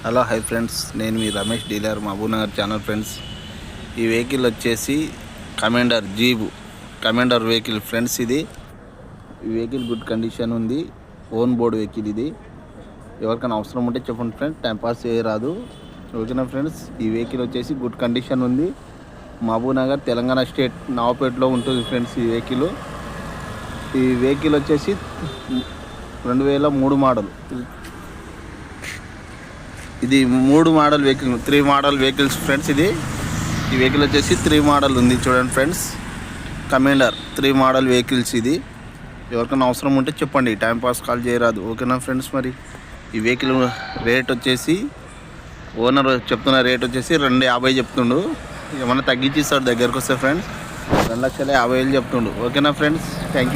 Hello hi friends, నేను మీ Ramesh dealer Mahabubnagar channel. Friends, ఈ వెహికల్ వచ్చేసి కమాండర్ వెహికల్ ఫ్రెండ్స్. ఈ వెహికల్ గుడ్ కండిషన్ ఉంది. ఓన్ బోర్డ్ వెహికల్ ఇది. ఎవరికైనా అవసరం ఉంటే చెప్పండి ఫ్రెండ్స్, టైంపాస్ చేయరాదు. ఓకేనా ఫ్రెండ్స్, ఈ వెహికల్ వచ్చేసి గుడ్ కండిషన్ ఉంది. మహబూబ్నగర్ తెలంగాణ స్టేట్ నవాపేటలో ఉంటుంది ఫ్రెండ్స్. ఈ వెహికల్ వచ్చేసి 2003 మోడల్. ఇది 3 model vehicle, 3 model vehicles friends. ఈ వెహికల్ వచ్చేసి 3 మోడల్ ఉంది. చూడండి ఫ్రెండ్స్, కమాండర్ 3 మోడల్ వెహికల్స్. ఇది ఎవరికైనా అవసరం ఉంటే చెప్పండి, టైంపాస్ కాల్ చేయరాదు. ఓకేనా ఫ్రెండ్స్, మరి ఈ వెహికల్ రేట్ వచ్చేసి ఓనర్ చెప్తున్న రేట్ వచ్చేసి 250 చెప్తుండు. ఏమన్నా తగ్గించి ఇస్తాడు దగ్గరకు వస్తే ఫ్రెండ్స్. 2,50,000 చెప్తుండు. ఓకేనా ఫ్రెండ్స్, థ్యాంక్ యూ.